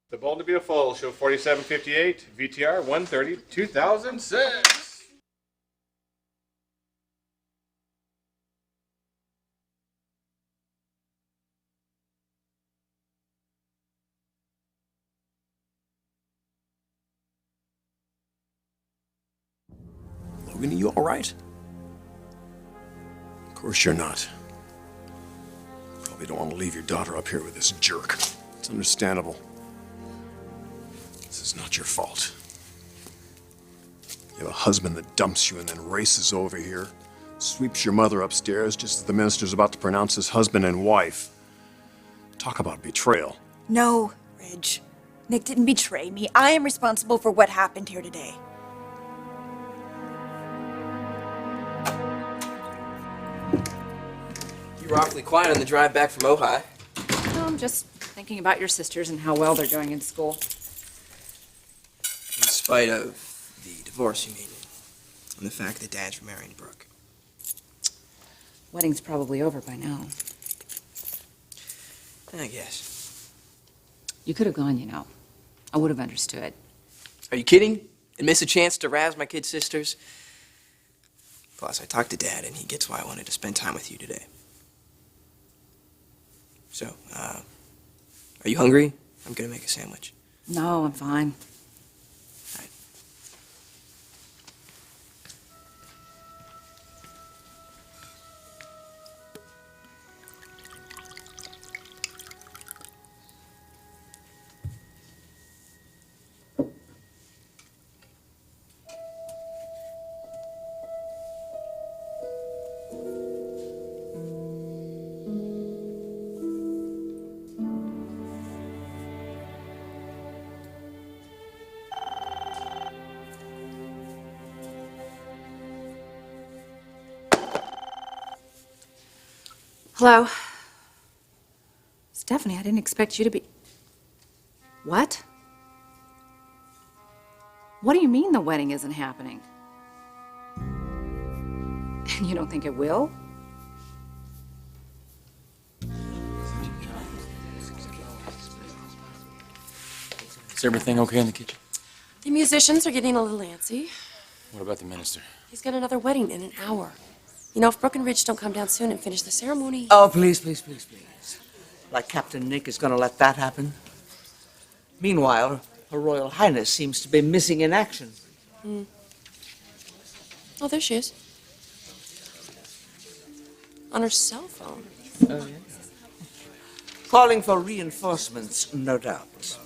The Bold to be a Fool, show 4758, VTR 130, 2006. Logan, are you all right? Of course you're not. Probably don't want to leave your daughter up here with this jerk. It's understandable. This is not your fault. You have a husband that dumps you and then races over here, sweeps your mother upstairs just as the minister's about to pronounce his husband and wife. Talk about betrayal. No, Ridge. Nick didn't betray me. I am responsible for what happened here today. You were awfully quiet on the drive back from Ojai. Oh, I'm just thinking about your sisters and how well they're doing in school. In spite of the divorce you made and the fact that Dad's remarrying Brooke. Wedding's probably over by now. I guess. You could have gone, you know. I would have understood. Are you kidding? And miss a chance to razz my kid sisters? Plus, I talked to Dad, and he gets why I wanted to spend time with you today. So, are you hungry? I'm gonna make a sandwich. No, I'm fine. All right. Hello? Stephanie, I didn't expect you to be... What? What do you mean the wedding isn't happening? And you don't think it will? Is everything okay in the kitchen? The musicians are getting a little antsy. What about the minister? He's got another wedding in an hour. You know, if Brooke and Ridge don't come down soon and finish the ceremony... Oh, please, please, please, please. Like Captain Nick is going to let that happen. Meanwhile, Her Royal Highness seems to be missing in action. Oh, there she is. On her cell phone. Oh, yeah. Calling for reinforcements, no doubt.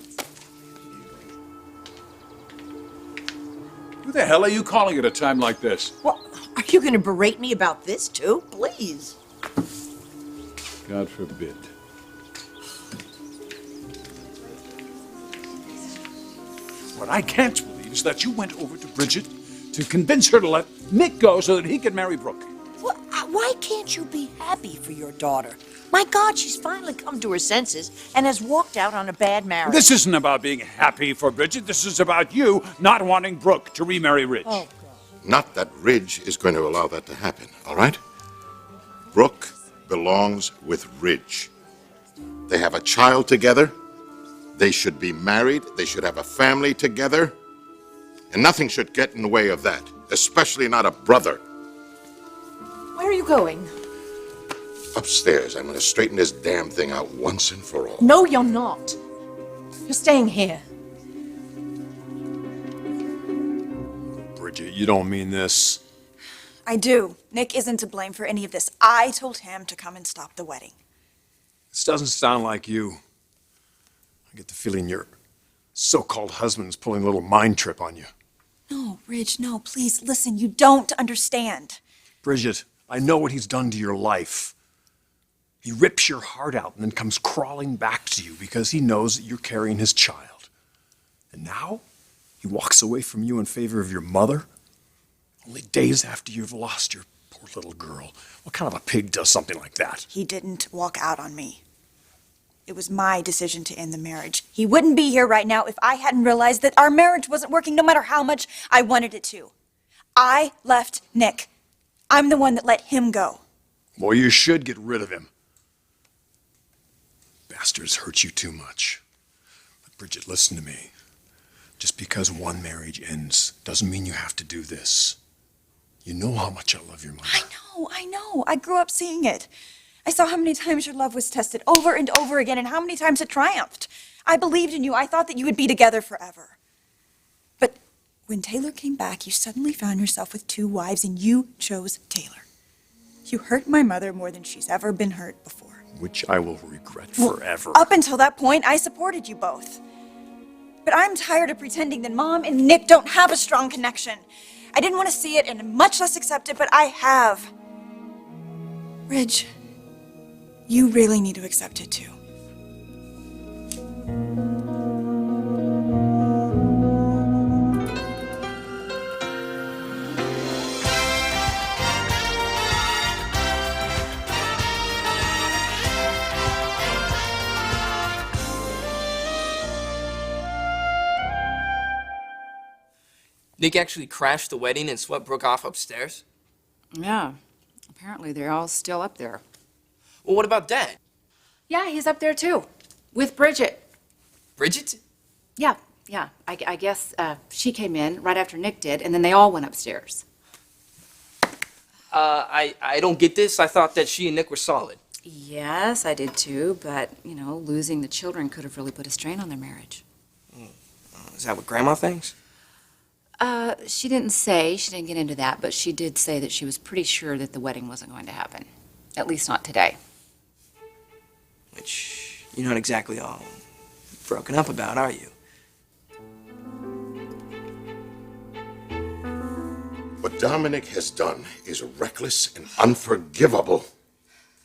Who the hell are you calling at a time like this? Well, are you going to berate me about this, too? Please. God forbid. What I can't believe is that you went over to Bridget to convince her to let Nick go so that he could marry Brooke. Well, why can't you be happy for your daughter? My God, she's finally come to her senses and has walked out on a bad marriage. This isn't about being happy for Bridget. This is about you not wanting Brooke to remarry Ridge. Oh, Not that Ridge is going to allow that to happen, all right? Brooke belongs with Ridge. They have a child together. They should be married. They should have a family together. And nothing should get in the way of that, especially not a brother. Where are you going? Upstairs, I'm going to straighten this damn thing out once and for all. No, you're not. You're staying here. Bridget, you don't mean this. I do. Nick isn't to blame for any of this. I told him to come and stop the wedding. This doesn't sound like you. I get the feeling your so-called husband's pulling a little mind trip on you. No, Ridge, no, please, listen, you don't understand. Bridget, I know what he's done to your life. He rips your heart out and then comes crawling back to you because he knows that you're carrying his child. And now, he walks away from you in favor of your mother? Only days after you've lost your poor little girl. What kind of a pig does something like that? He didn't walk out on me. It was my decision to end the marriage. He wouldn't be here right now if I hadn't realized that our marriage wasn't working no matter how much I wanted it to. I left Nick. I'm the one that let him go. Well, you should get rid of him. Bastards hurt you too much. But Bridget, listen to me. Just because one marriage ends doesn't mean you have to do this. You know how much I love your mother. I know. I grew up seeing it. I saw how many times your love was tested over and over again and how many times it triumphed. I believed in you. I thought that you would be together forever. But when Taylor came back, you suddenly found yourself with 2 wives and you chose Taylor. You hurt my mother more than she's ever been hurt before. Which I will regret forever. Up until that point, I supported you both. But I'm tired of pretending that Mom and Nick don't have a strong connection. I didn't want to see it and much less accept it, but I have. Ridge, you really need to accept it too. Nick actually crashed the wedding and swept Brooke off upstairs? Yeah, apparently they're all still up there. Well, what about Dad? Yeah, he's up there too, with Bridget. Bridget? Yeah. I guess she came in right after Nick did, and then they all went upstairs. I don't get this. I thought that she and Nick were solid. Yes, I did too, but, losing the children could have really put a strain on their marriage. Is that what Grandma thinks? She didn't get into that, but she did say that she was pretty sure that the wedding wasn't going to happen. At least not today. Which you're not exactly all broken up about, are you? What Dominic has done is reckless and unforgivable.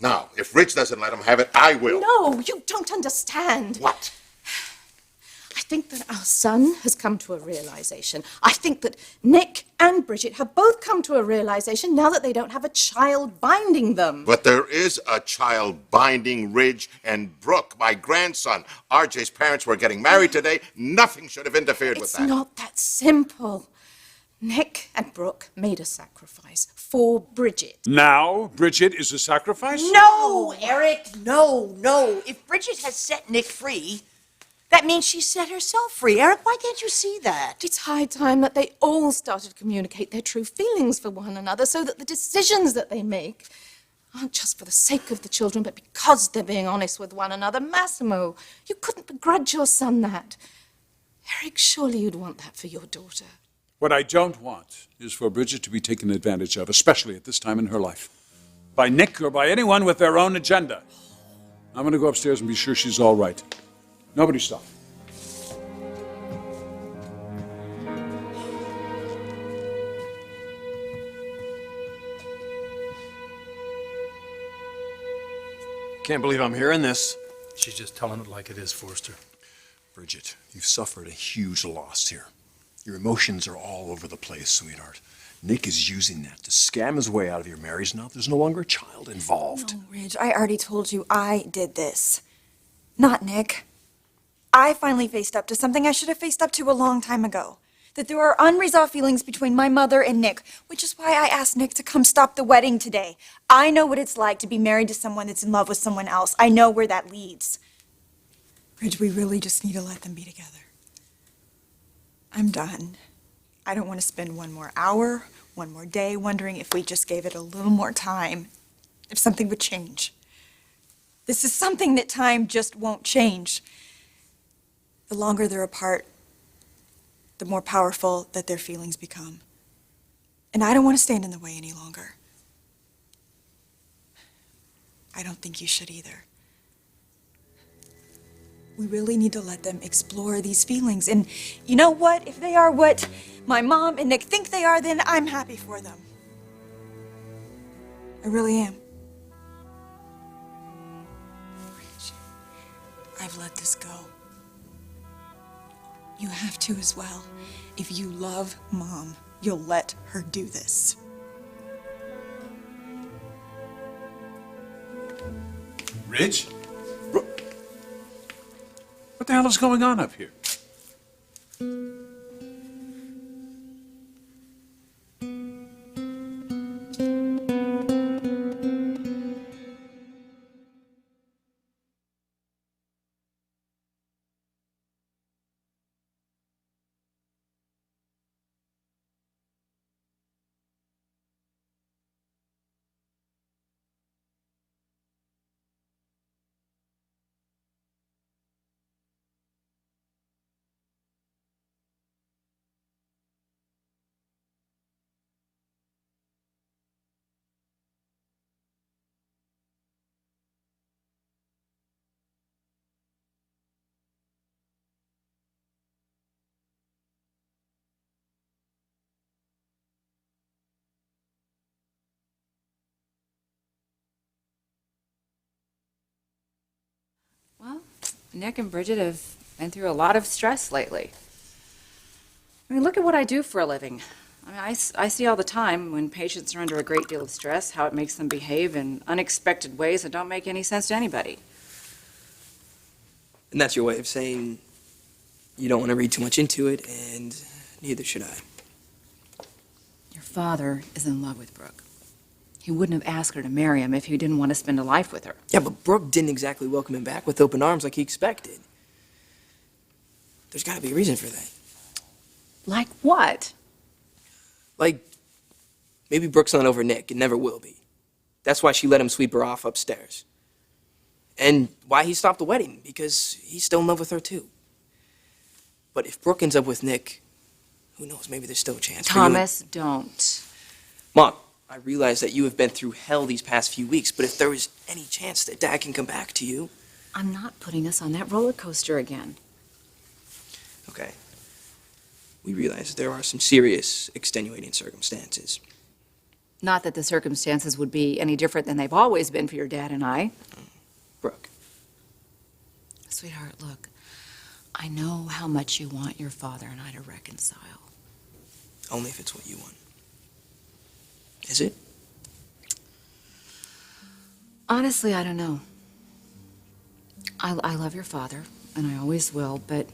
Now, if Rich doesn't let him have it, I will. No, you don't understand. What? I think that our son has come to a realization. I think that Nick and Bridget have both come to a realization now that they don't have a child binding them. But there is a child binding Ridge and Brooke, my grandson. RJ's parents were getting married today. Nothing should have interfered with that. It's not that simple. Nick and Brooke made a sacrifice for Bridget. Now, Bridget is a sacrifice? No, Eric, no. If Bridget has set Nick free, that means she set herself free. Eric, why can't you see that? It's high time that they all started to communicate their true feelings for one another so that the decisions that they make aren't just for the sake of the children, but because they're being honest with one another. Massimo, you couldn't begrudge your son that. Eric, surely you'd want that for your daughter. What I don't want is for Bridget to be taken advantage of, especially at this time in her life, by Nick or by anyone with their own agenda. I'm going to go upstairs and be sure she's all right. Nobody stop. Can't believe I'm hearing this. She's just telling it like it is, Forster. Bridget, you've suffered a huge loss here. Your emotions are all over the place, sweetheart. Nick is using that to scam his way out of your marriage. Now there's no longer a child involved. No, Ridge, I already told you I did this. Not Nick. I finally faced up to something I should have faced up to a long time ago. That there are unresolved feelings between my mother and Nick, which is why I asked Nick to come stop the wedding today. I know what it's like to be married to someone that's in love with someone else. I know where that leads. Ridge, we really just need to let them be together. I'm done. I don't want to spend one more hour, one more day wondering if we just gave it a little more time, if something would change. This is something that time just won't change. The longer they're apart, the more powerful that their feelings become. And I don't want to stand in the way any longer. I don't think you should either. We really need to let them explore these feelings. And you know what? If they are what my mom and Nick think they are, then I'm happy for them. I really am. Rich, I've let this go. You have to as well. If you love Mom, you'll let her do this. Ridge? What the hell is going on up here? Nick and Bridget have been through a lot of stress lately. I mean, look at what I do for a living. I mean, I see all the time when patients are under a great deal of stress, how it makes them behave in unexpected ways that don't make any sense to anybody. And that's your way of saying you don't want to read too much into it, and neither should I. Your father is in love with Brooke. He wouldn't have asked her to marry him if he didn't want to spend a life with her. Yeah, but Brooke didn't exactly welcome him back with open arms like he expected. There's got to be a reason for that. Like what? Like, maybe Brooke's not over Nick and never will be. That's why she let him sweep her off upstairs. And why he stopped the wedding, because he's still in love with her too. But if Brooke ends up with Nick, who knows, maybe there's still a chance for you. Thomas, don't. Mom, I realize that you have been through hell these past few weeks, but if there is any chance that Dad can come back to you... I'm not putting us on that roller coaster again. Okay. We realize there are some serious extenuating circumstances. Not that the circumstances would be any different than they've always been for your dad and I. Brooke. Sweetheart, look, I know how much you want your father and I to reconcile. Only if it's what you want. Is it? Honestly, I don't know. I love your father, and I always will, but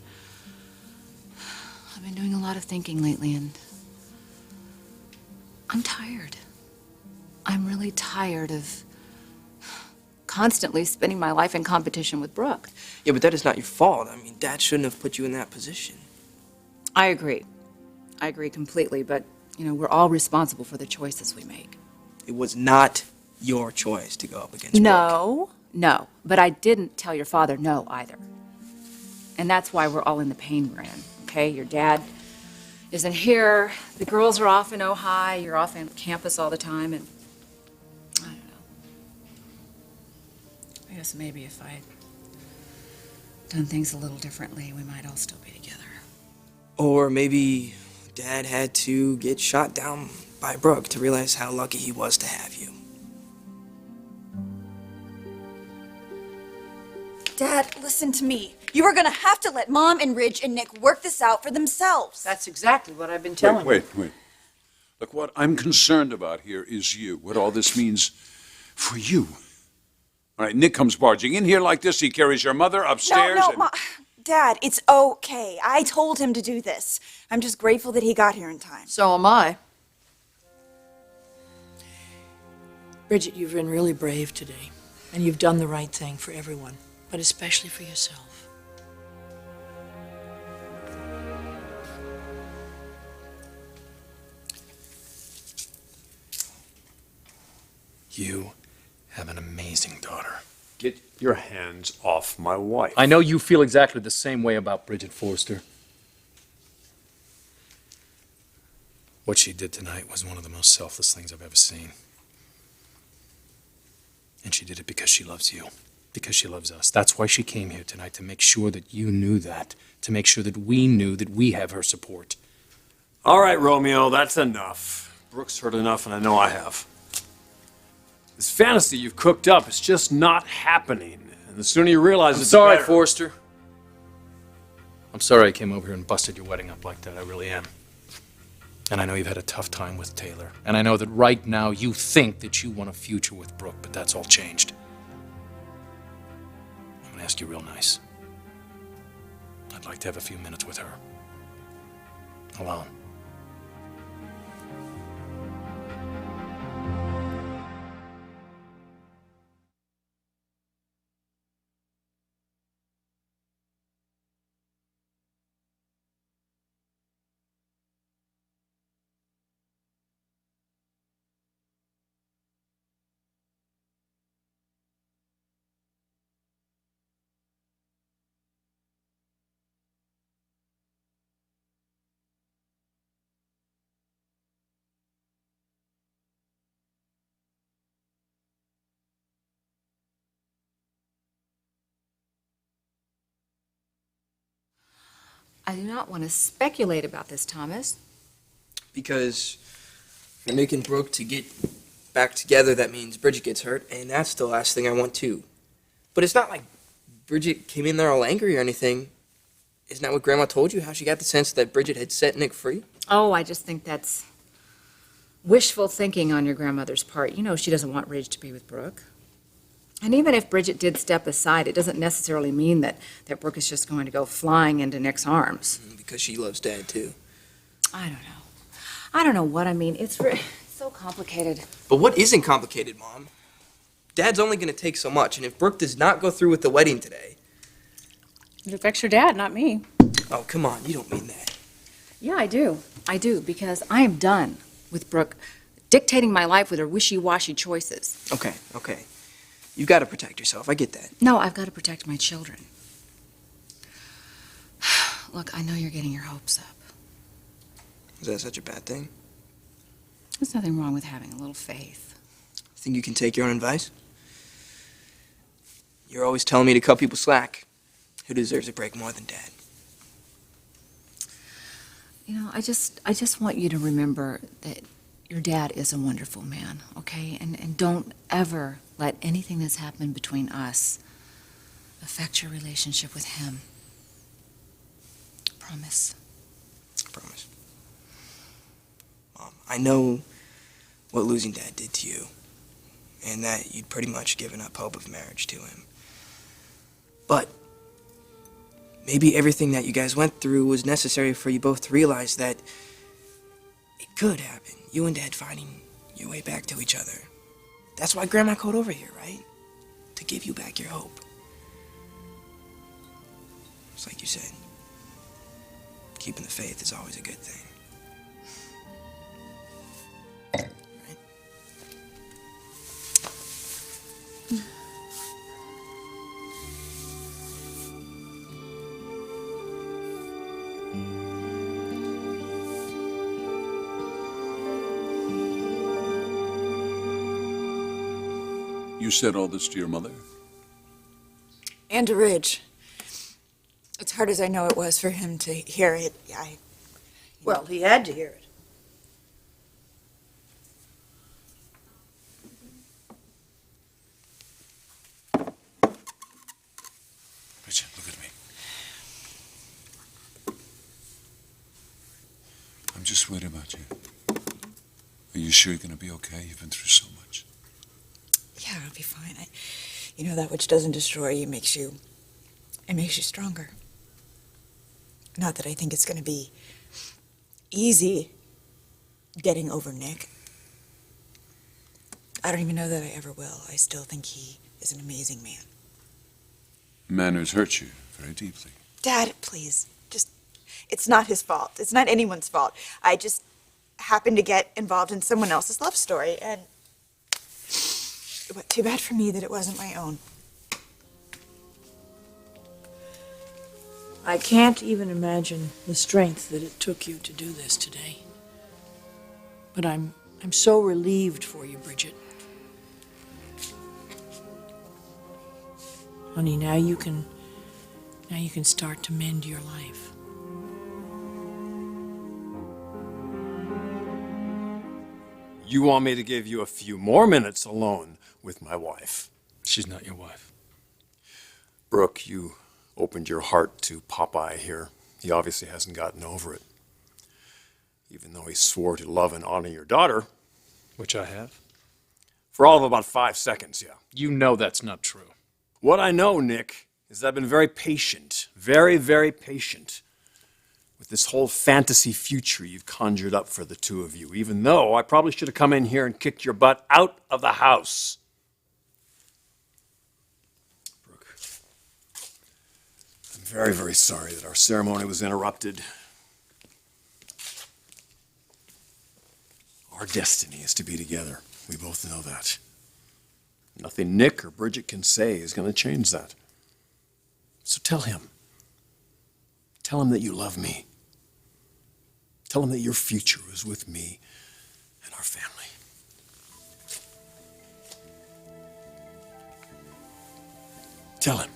I've been doing a lot of thinking lately, and I'm tired. I'm really tired of constantly spending my life in competition with Brooke. Yeah, but that is not your fault. I mean, Dad shouldn't have put you in that position. I agree. I agree completely, but, you know, we're all responsible for the choices we make. It was not your choice to go up against No, but I didn't tell your father no either. And that's why we're all in the pain we're in, okay? Your dad isn't here, the girls are off in Ojai, you're off on campus all the time, and I don't know. I guess maybe if I'd done things a little differently, we might all still be together. Or maybe Dad had to get shot down by Brooke to realize how lucky he was to have you. Dad, listen to me. You are gonna have to let Mom and Ridge and Nick work this out for themselves. That's exactly what I've been telling Wait. Look, what I'm concerned about here is you, what all this means for you. All right, Nick comes barging in here like this. He carries your mother upstairs. Dad, it's okay. I told him to do this. I'm just grateful that he got here in time. So am I. Bridget, you've been really brave today, and you've done the right thing for everyone, but especially for yourself. You have an amazing daughter. Get your hands off my wife. I know you feel exactly the same way about Bridget Forster. What she did tonight was one of the most selfless things I've ever seen. And she did it because she loves you, because she loves us. That's why she came here tonight, to make sure that you knew that, to make sure that we knew that we have her support. All right, Romeo, that's enough. Brooke's heard enough, and I know I have. This fantasy you've cooked up is just not happening. And the sooner you realize I'm it's sorry, better. Forster. I'm sorry I came over here and busted your wedding up like that. I really am. And I know you've had a tough time with Taylor. And I know that right now you think that you want a future with Brooke, but that's all changed. I'm gonna ask you real nice. I'd like to have a few minutes with her. Alone. I do not want to speculate about this, Thomas. Because for Nick and Brooke to get back together, that means Bridget gets hurt, and that's the last thing I want too. But it's not like Bridget came in there all angry or anything, isn't that what Grandma told you? How she got the sense that Bridget had set Nick free? Oh, I just think that's wishful thinking on your grandmother's part. You know she doesn't want Ridge to be with Brooke. And even if Bridget did step aside, it doesn't necessarily mean that Brooke is just going to go flying into Nick's arms. Because she loves Dad, too. I don't know. I don't know what I mean. It's so complicated. But what isn't complicated, Mom? Dad's only going to take so much, and if Brooke does not go through with the wedding today... It affects your dad, not me. Oh, come on, you don't mean that. Yeah, I do. I do, because I am done with Brooke dictating my life with her wishy-washy choices. Okay. You've got to protect yourself, I get that. No, I've got to protect my children. Look, I know you're getting your hopes up. Is that such a bad thing? There's nothing wrong with having a little faith. Think you can take your own advice? You're always telling me to cut people slack. Who deserves a break more than Dad? You know, I just want you to remember that your dad is a wonderful man, okay? And don't ever let anything that's happened between us affect your relationship with him. Promise. I promise. Mom, I know what losing Dad did to you, and that you'd pretty much given up hope of marriage to him. But maybe everything that you guys went through was necessary for you both to realize that it could happen. You and Dad finding your way back to each other. That's why Grandma called over here, right? To give you back your hope. It's like you said, keeping the faith is always a good thing. Right? You said all this to your mother? And to Ridge. As hard as I know it was for him to hear it, Well, he had to hear it. Bridget, look at me. I'm just worried about you. Are you sure you're going to be okay? You've been through so much. Yeah, I'll be fine. You know, that which doesn't destroy you makes you stronger. Not that I think it's going to be easy getting over Nick. I don't even know that I ever will. I still think he is an amazing man. A man who's hurt you very deeply. Dad, please, it's not his fault. It's not anyone's fault. I just happened to get involved in someone else's love story, and too bad for me that it wasn't my own. I can't even imagine the strength that it took you to do this today. But I'm so relieved for you, Bridget. Honey, now you can start to mend your life. You want me to give you a few more minutes alone with my wife? She's not your wife. Brooke, you opened your heart to Popeye here. He obviously hasn't gotten over it. Even though he swore to love and honor your daughter. Which I have. For all of about 5 seconds, yeah. You know that's not true. What I know, Nick, is that I've been very patient. Very, very patient. With this whole fantasy future you've conjured up for the two of you. Even though I probably should have come in here and kicked your butt out of the house. I'm very, very sorry that our ceremony was interrupted. Our destiny is to be together. We both know that. Nothing Nick or Bridget can say is going to change that. So tell him. Tell him that you love me. Tell him that your future is with me and our family. Tell him.